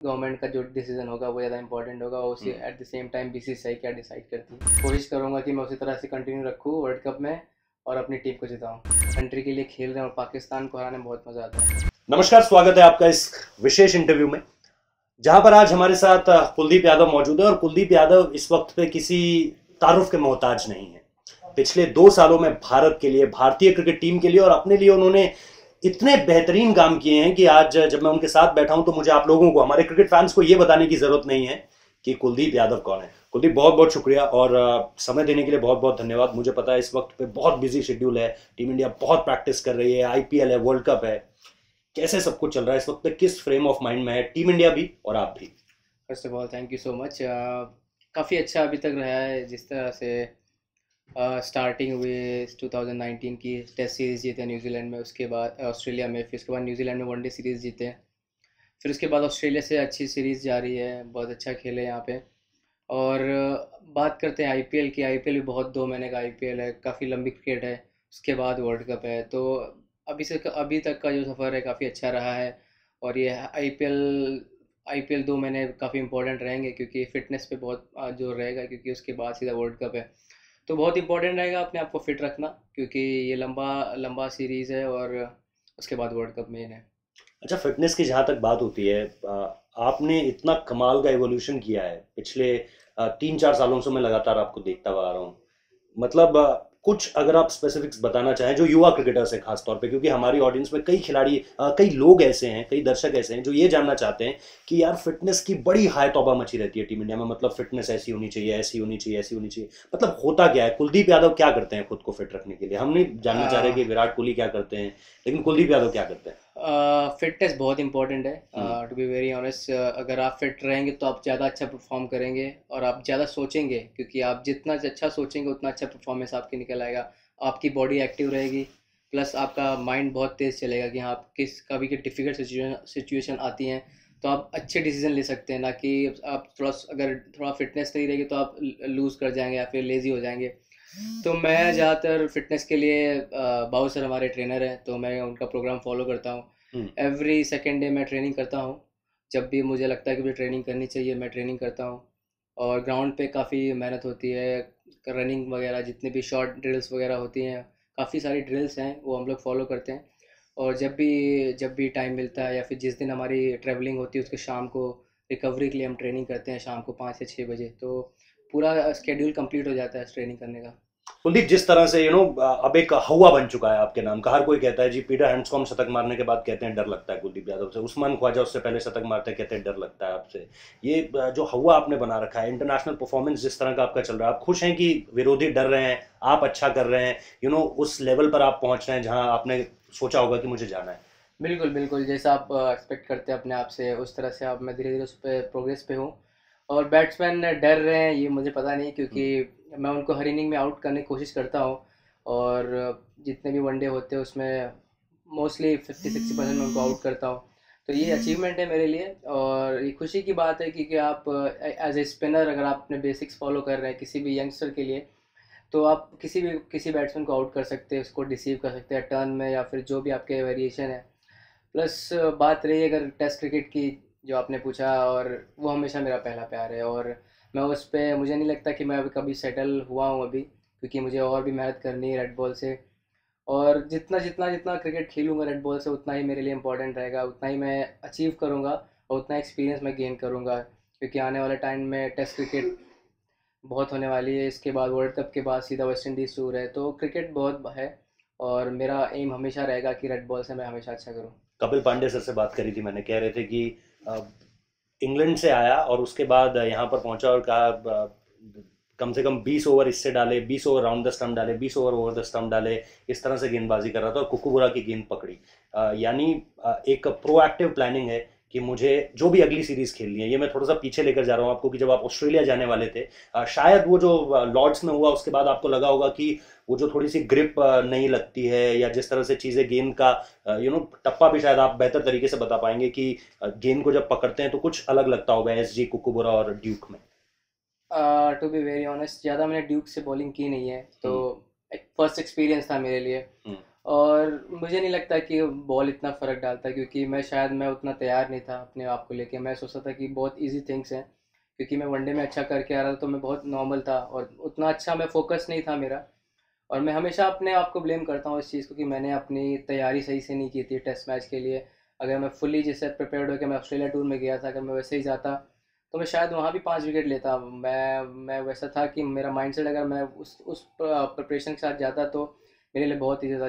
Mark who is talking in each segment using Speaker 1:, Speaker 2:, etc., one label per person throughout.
Speaker 1: Government का जो decision होगा वो ज़्यादा इंपॉर्टेंट होगा, और उसी eight the same time BCCI क्या डिसाइड करती है। कोशिश करूँगा कि मैं उसी तरह से कंटिन्यू रखूँ वर्ल्ड कप में और अपनी टीम को जिताऊँ। कंट्री के लिए खेल रहे हैं और पाकिस्तान को हराने में बहुत मज़ा आता है।
Speaker 2: नमस्कार, स्वागत है आपका इस विशेष इंटरव्यू में, जहां पर आज हमारे साथ कुलदीप यादव मौजूद है। और कुलदीप यादव इस वक्त पे किसी तारुफ के मोहताज नहीं है। पिछले 2 सालों में भारत के लिए, भारतीय क्रिकेट टीम के लिए और अपने लिए उन्होंने इतने बेहतरीन काम किए हैं कि आज जब मैं उनके साथ बैठा हूं तो मुझे आप लोगों को, हमारे क्रिकेट फैंस को, यह बताने की जरूरत नहीं है कि कुलदीप यादव कौन है। कुलदीप, बहुत बहुत शुक्रिया और समय देने के लिए बहुत बहुत धन्यवाद। मुझे पता है इस वक्त पे बहुत बिजी शेड्यूल है, टीम इंडिया बहुत प्रैक्टिस कर रही है, आईपीएल है, वर्ल्ड कप है। कैसे सब कुछ चल रहा है इस वक्त पे, किस फ्रेम ऑफ माइंड में है टीम इंडिया भी और आप भी?
Speaker 1: First of all thank you so much. काफ़ी अच्छा अभी तक रहा है, जिस तरह से स्टार्टिंग हुई 2019 की टेस्ट सीरीज़ जीते न्यूजीलैंड में, उसके बाद ऑस्ट्रेलिया में, फिर उसके बाद न्यूजीलैंड में वनडे सीरीज़ जीते, फिर उसके बाद ऑस्ट्रेलिया से अच्छी सीरीज़ जा रही है, बहुत अच्छा खेले यहाँ पे। और बात करते हैं आईपीएल की। आईपीएल भी बहुत 2 महीने का आईपीएल है, काफ़ी लंबी क्रिकेट है। उसके बाद वर्ल्ड कप है, तो अभी तक का जो सफ़र है काफ़ी अच्छा रहा है। और ये आईपीएल आईपीएल 2 महीने काफ़ी इंपॉर्टेंट रहेंगे, क्योंकि फ़िटनेस पे बहुत जोर रहेगा, क्योंकि उसके बाद सीधा वर्ल्ड कप है। तो बहुत इंपॉर्टेंट रहेगा अपने आप को फिट रखना, क्योंकि ये लंबा लंबा सीरीज़ है और उसके बाद वर्ल्ड कप मेन है।
Speaker 2: अच्छा, फिटनेस की जहाँ तक बात होती है, आपने इतना कमाल का एवोल्यूशन किया है पिछले 3-4 सालों से। मैं लगातार आपको देखता हुआ आ रहा हूँ। मतलब कुछ अगर आप स्पेसिफिक्स बताना चाहें जो युवा क्रिकेटर्स हैं खास तौर पे, क्योंकि हमारी ऑडियंस में कई खिलाड़ी, कई लोग ऐसे हैं, कई दर्शक ऐसे हैं जो ये जानना चाहते हैं कि यार फिटनेस की बड़ी हाय तौबा मची रहती है टीम इंडिया में। मतलब फिटनेस ऐसी होनी चाहिए, ऐसी होनी चाहिए, ऐसी होनी चाहिए। मतलब होता क्या है? कुलदीप यादव क्या करते हैं खुद को फिट रखने के लिए? हम नहीं जानना चाह रहे कि विराट कोहली क्या करते हैं, लेकिन कुलदीप यादव क्या करते हैं?
Speaker 1: फिटनेस बहुत इंपॉर्टेंट है,
Speaker 2: hmm.
Speaker 1: To be very honest. अगर आप फिट रहेंगे तो आप ज़्यादा अच्छा परफॉर्म करेंगे और आप ज़्यादा सोचेंगे, क्योंकि आप जितना अच्छा सोचेंगे उतना अच्छा परफॉर्मेंस आपकी निकल आएगा। आपकी बॉडी एक्टिव रहेगी, प्लस आपका माइंड बहुत तेज़ चलेगा कि हाँ, आप किस कभी की डिफ़िकल्ट सिचुएशन आती हैं तो आप अच्छे डिसीजन ले सकते हैं, ना कि आप अगर थोड़ा फिटनेस नहीं रहेगी तो आप लूज़ कर जाएंगे या फिर लेज़ी हो जाएंगे। तो मैं ज़्यादातर फिटनेस के लिए बाबू सर हमारे ट्रेनर हैं, तो मैं उनका प्रोग्राम फॉलो करता हूँ।
Speaker 2: हम्म।
Speaker 1: एवरी सेकेंड डे मैं ट्रेनिंग करता हूँ। जब भी मुझे लगता है कि मुझे ट्रेनिंग करनी चाहिए, मैं ट्रेनिंग करता हूँ। और ग्राउंड पे काफ़ी मेहनत होती है, रनिंग वगैरह, जितने भी शॉर्ट ड्रिल्स वगैरह होती हैं, काफ़ी सारी ड्रिल्स हैं, वो हम लोग फॉलो करते हैं। और जब भी टाइम मिलता है या फिर जिस दिन हमारी ट्रैवलिंग होती है उसके शाम को रिकवरी के लिए हम ट्रेनिंग करते हैं, शाम को 5 या 6 बजे। तो पूरा स्केड्यूल कंप्लीट हो जाता है ट्रेनिंग करने का।
Speaker 2: कुलदीप, जिस तरह से अब एक हवा बन चुका है आपके नाम का। हर कोई कहता है जी, पीटर हैंड्सकॉम्ब शतक मारने के बाद कहते हैं डर लगता है कुलदीप यादव से, उस्मान ख्वाजा उससे पहले शतक मारते हैं, कहते हैं डर लगता है आपसे। ये जो हवा आपने बना रखा है, इंटरनेशनल परफॉर्मेंस जिस तरह का आपका चल रहा है, आप खुश हैं कि विरोधी डर रहे हैं, आप अच्छा कर रहे हैं, उस लेवल पर आप पहुंच रहे हैं जहां आपने सोचा होगा कि मुझे जाना है?
Speaker 1: बिल्कुल बिल्कुल, जैसा आप एक्सपेक्ट करते हैं अपने आप से, उस तरह से आप मैं धीरे धीरे उस पर प्रोग्रेस पे हूँ। और बैट्समैन डर रहे हैं ये मुझे पता नहीं, क्योंकि मैं उनको हर इनिंग में आउट करने की कोशिश करता हूँ। और जितने भी वनडे होते हैं उसमें मोस्टली 50-60% में उनको आउट करता हूँ। तो ये अचीवमेंट है मेरे लिए, और ये खुशी की बात है, क्योंकि आप एज ए स्पिनर अगर आप अपने बेसिक्स फॉलो कर रहे हैं किसी भी यंगस्टर के लिए, तो आप किसी बैट्समैन को आउट कर सकते हैं, उसको डिसीव कर सकते हैं टर्न में या फिर जो भी आपके वेरिएशन है। प्लस बात रही अगर टेस्ट क्रिकेट की, जो आपने पूछा, और वो हमेशा मेरा पहला प्यार है। और मैं उस पर, मुझे नहीं लगता कि मैं अभी कभी सेटल हुआ हूँ अभी, क्योंकि मुझे और भी मेहनत करनी है रेड बॉल से। और जितना जितना जितना क्रिकेट खेलूँगा रेड बॉल से, उतना ही मेरे लिए इंपॉर्टेंट रहेगा, उतना ही मैं अचीव करूँगा और उतना एक्सपीरियंस मैं गेन करूँगा, क्योंकि आने वाले टाइम में टेस्ट क्रिकेट बहुत होने वाली है। इसके बाद वर्ल्ड कप के बाद सीधा वेस्ट इंडीज़ टूर है, तो क्रिकेट बहुत है। और मेरा एम हमेशा रहेगा कि रेड बॉल से मैं हमेशा अच्छा करूँ।
Speaker 2: कपिल पांडे सर से बात करी थी मैंने, कह रहे थे कि अ, इंग्लैंड से आया और उसके बाद यहाँ पर पहुंचा और कहा कम से कम 20 ओवर इससे डाले, 20 ओवर राउंड द स्टंप डाले, 20 ओवर ओवर द स्टंप डाले। इस तरह से गेंदबाजी कर रहा था और कुकुबुरा की गेंद पकड़ी। यानी एक प्रोएक्टिव प्लानिंग है कि मुझे जो भी अगली सीरीज खेलनी है। ये मैं थोड़ा सा पीछे लेकर जा रहा हूँ आपको कि जब आप ऑस्ट्रेलिया जाने वाले थे, शायद वो जो लॉर्ड्स में हुआ उसके बाद आपको लगा होगा कि वो जो थोड़ी सी ग्रिप नहीं लगती है, या जिस तरह से चीजें गेंद का टप्पा भी, शायद आप बेहतर तरीके से बता पाएंगे कि गेंद को जब पकड़ते हैं तो कुछ अलग लगता होगा एसजी, कुकुबुरा और ड्यूक में।
Speaker 1: टू बी वेरी ऑनेस्ट, ज़्यादा मैंने ड्यूक से बॉलिंग की नहीं है, तो
Speaker 2: हम्म।
Speaker 1: एक फर्स्ट एक्सपीरियंस था मेरे लिए।
Speaker 2: हम्म।
Speaker 1: और मुझे नहीं लगता कि बॉल इतना फ़र्क डालता, क्योंकि मैं उतना तैयार नहीं था अपने आप को लेके। मैं सोचता था कि बहुत इजी थिंग्स हैं, क्योंकि मैं वनडे में अच्छा करके आ रहा था, तो मैं बहुत नॉर्मल था और उतना अच्छा मैं फोकस नहीं था मेरा। और मैं हमेशा अपने आप को ब्लेम करता हूँ इस चीज़ को कि मैंने अपनी तैयारी सही से नहीं की थी टेस्ट मैच के लिए। अगर मैं फुल्ली जैसे प्रिपेयर्ड होकर मैं ऑस्ट्रेलिया टूर में गया था, अगर मैं वैसे ही जाता तो मैं शायद वहाँ भी 5 विकेट लेता। मैं वैसा था कि मेरा माइंडसेट, अगर मैं उस प्रिपरेशन के साथ जाता तो मेरे लिए बहुत ईजी था।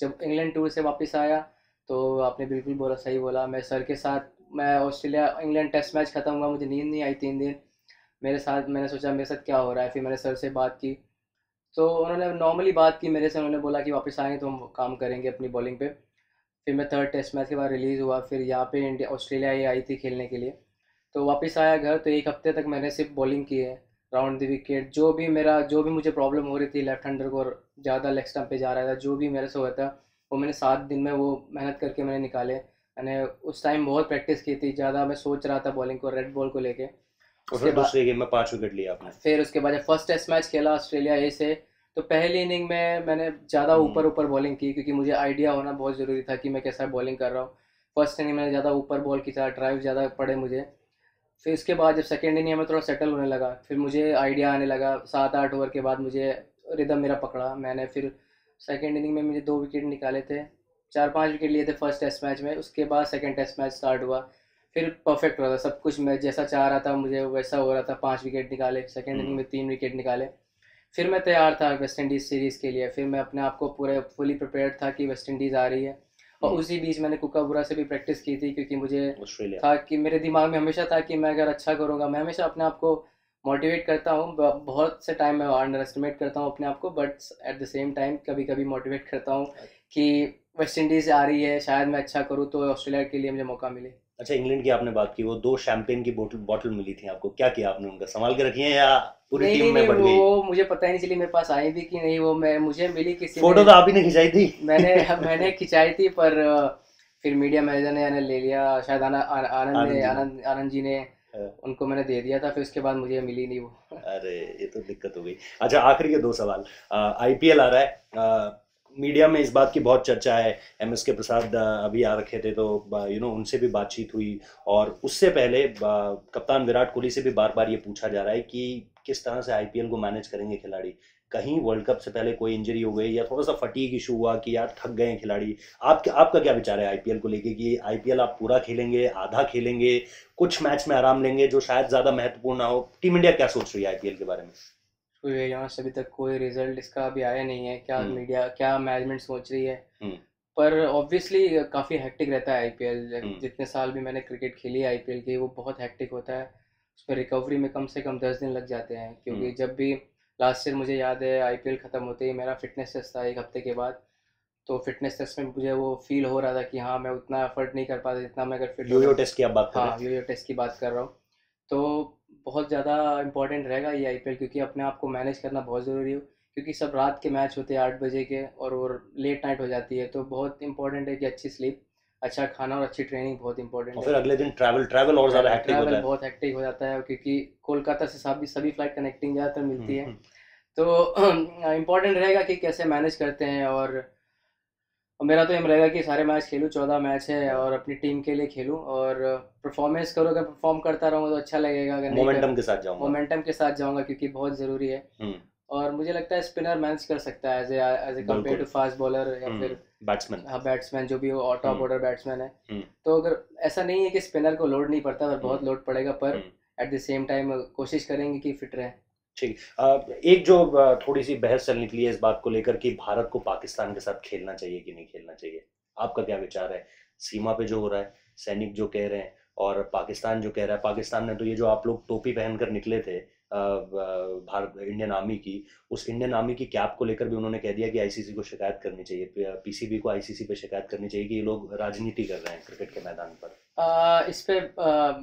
Speaker 1: जब इंग्लैंड टूर से वापस आया, तो आपने बिल्कुल बोला, सही बोला। मैं सर के साथ, मैं ऑस्ट्रेलिया इंग्लैंड टेस्ट मैच ख़त्म हुआ, मुझे नींद नहीं आई 3 दिन मेरे साथ। मैंने सोचा मेरे साथ क्या हो रहा है, फिर मैंने सर से बात की, तो उन्होंने नॉर्मली बात की मेरे से। उन्होंने बोला कि वापस आएंगे तो हम काम करेंगे अपनी बॉलिंग पे। फिर मैं थर्ड टेस्ट मैच के बाद रिलीज़ हुआ, फिर यहाँ पे इंडिया ऑस्ट्रेलिया ये आई थी खेलने के लिए। तो वापस आया घर, तो 1 हफ्ते तक मैंने सिर्फ बॉलिंग की है, राउंड द विकेट। जो भी मुझे प्रॉब्लम हो रही थी, लेफ्ट हैंडर को ज़्यादा लेग स्टंप पे जा रहा था, जो भी मेरे से हुआ था, वो मैंने 7 दिन में वो मेहनत करके मैंने निकाले। मैंने उस टाइम बहुत प्रैक्टिस की थी, ज़्यादा मैं सोच रहा था बॉलिंग को, रेड बॉल को लेके।
Speaker 2: और
Speaker 1: उसके
Speaker 2: फिर
Speaker 1: बाद
Speaker 2: दूसरे गेम में 5 विकेट लिया आपने।
Speaker 1: फिर उसके बाद जब फर्स्ट टेस्ट मैच खेला ऑस्ट्रेलिया ए से, तो पहली इनिंग में मैंने ज़्यादा ऊपर
Speaker 2: हम्म।
Speaker 1: ऊपर बॉलिंग की, क्योंकि मुझे आइडिया होना बहुत ज़रूरी था कि मैं कैसा बॉलिंग कर रहा हूँ। फर्स्ट इनिंग में ज़्यादा ऊपर बॉल की, ज़्यादा ड्राइव ज़्यादा पड़े मुझे। फिर उसके बाद जब सेकेंड इनिंग में थोड़ा सेटल होने लगा, फिर मुझे आइडिया आने लगा। 7-8 ओवर के बाद मुझे रिदम मेरा पकड़ा। मैंने फिर सेकेंड इनिंग में मुझे 2 विकेट निकाले थे, 4-5 विकेट लिए थे फर्स्ट टेस्ट मैच में। उसके बाद सेकेंड टेस्ट मैच स्टार्ट हुआ, फिर परफेक्ट हो रहा था सब कुछ, मैं जैसा चाह रहा था मुझे वैसा हो रहा था। 5 विकेट निकाले सेकेंड इनिंग
Speaker 2: हम्म।
Speaker 1: में, 3 विकेट निकाले। फिर मैं तैयार था वेस्ट इंडीज़ सीरीज़ के लिए। फिर मैं अपने आप को पूरे फुली प्रिपेयर्ड था कि वेस्ट इंडीज़ आ रही है। और
Speaker 2: हम्म।
Speaker 1: उसी बीच मैंने कुकाबुरा से भी प्रैक्टिस की थी, क्योंकि मुझे
Speaker 2: ऑस्ट्रेलिया।
Speaker 1: था कि मेरे दिमाग में हमेशा था कि मैं अगर अच्छा करूँगा, मैं हमेशा अपने आप को मोटिवेट करता हूँ। बहुत से टाइम मैं अंडर एस्टिमेट करता हूँ अपने आप को, but at the same time कभी कभी मोटिवेट करता हूँ कि वेस्ट इंडीज़ आ रही है, शायद मैं अच्छा करूँ तो ऑस्ट्रेलिया के लिए मुझे मौका मिले।
Speaker 2: अच्छा, इंग्लैंड की आपने बात की, वो 2 शैंपेन की बोतल बॉटल मिली थी आपको, क्या किया आपने उनका? संभाल के रखी है या पूरी
Speaker 1: नहीं
Speaker 2: टीम
Speaker 1: नहीं
Speaker 2: में
Speaker 1: नहीं,
Speaker 2: बट गई?
Speaker 1: वो मुझे पता ही नहीं चली मेरे पास आई भी कि नहीं। वो मैं मुझे मिली किसी ने।
Speaker 2: फोटो तो आप ही ने खिंचाई थी।
Speaker 1: मैंने मैंने खिंचाई थी, पर फिर मीडिया मैनेजर ने ले लिया शायद।
Speaker 2: आनंद जी ने।
Speaker 1: आनंद जी ने
Speaker 2: अ,
Speaker 1: उनको मैंने दे दिया था। फिर उसके बाद मुझे मिली नहीं वो।
Speaker 2: अरे, ये तो दिक्कत हो गई। अच्छा, आखिरी के 2 सवाल। आईपीएल आ रहा है, मीडिया में इस बात की बहुत चर्चा है। एमएस के प्रसाद अभी आ रखे थे, तो उनसे भी बातचीत हुई। और उससे पहले कप्तान विराट कोहली से भी बार बार ये पूछा जा रहा है कि किस तरह से आईपीएल को मैनेज करेंगे खिलाड़ी। कहीं वर्ल्ड कप से पहले कोई इंजरी हो गई या थोड़ा सा फटीग इशू हुआ कि यार थक गए हैं खिलाड़ी। आपका क्या विचार है आईपीएल को लेके, कि आईपीएल आप पूरा खेलेंगे, आधा खेलेंगे, कुछ मैच में आराम लेंगे जो शायद ज्यादा महत्वपूर्ण ना हो? टीम इंडिया क्या सोच रही है आईपीएल के बारे में?
Speaker 1: कोई यहाँ से अभी तक कोई रिजल्ट इसका अभी आया नहीं है, क्या
Speaker 2: हम्म।
Speaker 1: मीडिया क्या मैनेजमेंट सोच रही है।
Speaker 2: हम्म।
Speaker 1: पर ऑब्वियसली काफ़ी हेक्टिक रहता है आईपीएल।
Speaker 2: हम्म।
Speaker 1: जितने साल भी मैंने क्रिकेट खेली है आईपीएल की, वो बहुत हेक्टिक होता है। उसमें रिकवरी में कम से कम 10 दिन लग जाते हैं, क्योंकि
Speaker 2: हम्म।
Speaker 1: जब भी लास्ट ईयर मुझे याद है आईपीएल ख़त्म होते ही मेरा फिटनेस टेस्ट था 1 हफ्ते के बाद। तो फिटनेस टेस्ट में मुझे वो फील हो रहा था कि हाँ, मैं उतना एफर्ट नहीं कर पाता जितना मैं अगर फिट
Speaker 2: योयो
Speaker 1: होता।
Speaker 2: टेस्ट की आप बात कर रहे
Speaker 1: हाँ,
Speaker 2: हैं?
Speaker 1: यो टेस्ट की बात कर रहा हूँ। तो बहुत ज़्यादा इंपॉर्टेंट रहेगा ये आईपीएल, क्योंकि अपने आप को मैनेज करना बहुत ज़रूरी है। क्योंकि सब रात के मैच होते हैं 8 बजे के, और लेट नाइट हो जाती है, तो बहुत इंपॉर्टेंट है कि अच्छी स्लीप, अच्छा खाना और अच्छी ट्रेनिंग बहुत इंपॉर्टेंट
Speaker 2: और
Speaker 1: है।
Speaker 2: फिर अगले दिन ट्रैवल ट्रैवल और ज्यादा
Speaker 1: ट्रैवल
Speaker 2: हेक्टिक होता
Speaker 1: ट्रैवल
Speaker 2: है।
Speaker 1: बहुत हेक्टिक हो जाता है, क्योंकि कोलकाता से सभी सभी फ्लाइट कनेक्टिंग ज़्यादातर मिलती है।
Speaker 2: हम्म।
Speaker 1: तो इम्पोर्टेंट रहेगा कि कैसे मैनेज करते हैं। और मेरा तो एम रहेगा कि सारे मैच खेलूँ, 14 मैच है, और अपनी टीम के लिए खेलूँ और परफॉर्मेंस करूँ। अगर परफॉर्म करता रहूँगा तो अच्छा लगेगा, अगर नहीं कर
Speaker 2: मोमेंटम के साथ जाऊंगा।
Speaker 1: मोमेंटम के साथ जाऊँगा, क्योंकि बहुत ज़रूरी है।
Speaker 2: हम्म।
Speaker 1: और मुझे लगता है स्पिनर मैनेज कर सकता है एज ए कम्पेयर टू
Speaker 2: बिल्कुल।
Speaker 1: फास्ट बॉलर, या फिर
Speaker 2: बैट्समैन।
Speaker 1: हाँ बैट्समैन जो भी हो, टॉप
Speaker 2: हम्म।
Speaker 1: ऑर्डर बैट्समैन है।
Speaker 2: हम्म।
Speaker 1: तो अगर ऐसा नहीं है कि स्पिनर को लोड नहीं पड़ता, पर
Speaker 2: हम्म।
Speaker 1: बहुत लोड पड़ेगा, पर
Speaker 2: हम्म।
Speaker 1: एट द सेम टाइम कोशिश करेंगे कि फिट रहे।
Speaker 2: ठीक है। एक जो थोड़ी सी बहस चल निकली है इस बात को लेकर कि भारत को पाकिस्तान के साथ खेलना चाहिए कि नहीं खेलना चाहिए। आपका क्या विचार है? सीमा पे जो हो रहा है, सैनिक जो कह रहे हैं, और पाकिस्तान जो कह रहा है। पाकिस्तान ने तो ये जो आप लोग टोपी पहनकर निकले थे भारत इंडियन आर्मी की, उस इंडियन आर्मी की कैप को लेकर भी उन्होंने कह दिया कि आईसीसी को शिकायत करनी चाहिए, पीसीबी को आईसीसी पे शिकायत करनी चाहिए कि ये लोग राजनीति कर रहे हैं क्रिकेट के मैदान पर।
Speaker 1: इस पे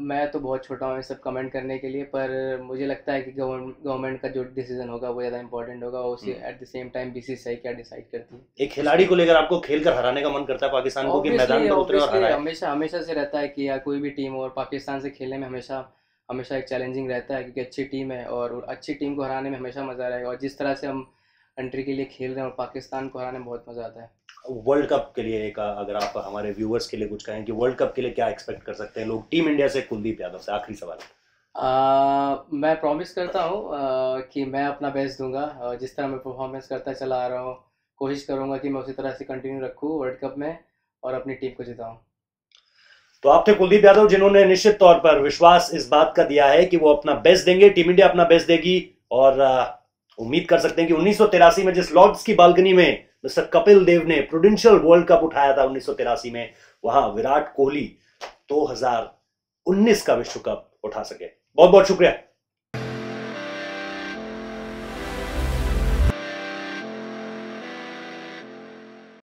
Speaker 1: मैं तो बहुत छोटा हूँ ये सब कमेंट करने के लिए, पर मुझे लगता है कि गवर्नमेंट का जो डिसीजन होगा वो ज़्यादा इंपॉर्टेंट होगा। उसी
Speaker 2: hmm.
Speaker 1: At the same time BCCI क्या डिसाइड करती है
Speaker 2: एक
Speaker 1: उस
Speaker 2: खिलाड़ी
Speaker 1: पर।
Speaker 2: को लेकर आपको खेल कर हराने का मन करता है पाकिस्तान को, कि
Speaker 1: ऑब्वियसली
Speaker 2: मैदान पर उतरे और
Speaker 1: ऑब्वियसली
Speaker 2: हराए?
Speaker 1: हमेशा हमेशा से रहता है कि यार कोई भी टीम और पाकिस्तान से खेलने में हमेशा हमेशा एक चैलेंजिंग रहता है, क्योंकि अच्छी टीम है और अच्छी टीम को हराने में हमेशा मज़ा रहेगा। और जिस तरह से हम कंट्री के लिए खेल रहे हैं और पाकिस्तान को हराने में बहुत मज़ा आता है।
Speaker 2: वर्ल्ड कप के लिए एक अगर आप हमारे व्यूअर्स के लिए कुछ कहें कि वर्ल्ड कप के लिए क्या एक्सपेक्ट कर सकते हैं लोग टीम इंडिया से? कुलदीप यादव से आखिरी सवाल।
Speaker 1: मैं प्रॉमिस करता हूँ कि मैं अपना बेस्ट दूंगा। जिस तरह मैं परफॉर्मेंस करता चला आ रहा हूँ, कोशिश करूंगा कि मैं उसी तरह से कंटिन्यू रखूँ वर्ल्ड कप में और अपनी टीम को जिताऊं।
Speaker 2: तो आप थे कुलदीप यादव, जिन्होंने निश्चित तौर पर विश्वास इस बात का दिया है कि वो अपना बेस्ट देंगे, टीम इंडिया अपना बेस्ट देगी। और उम्मीद कर सकते हैं कि 1983 में जिस लॉर्ड्स की बालकनी में मिस्टर कपिल देव ने प्रूडेंशियल वर्ल्ड कप उठाया था 1983 में, वहां विराट कोहली 2019 का विश्व कप उठा सके। बहुत बहुत शुक्रिया।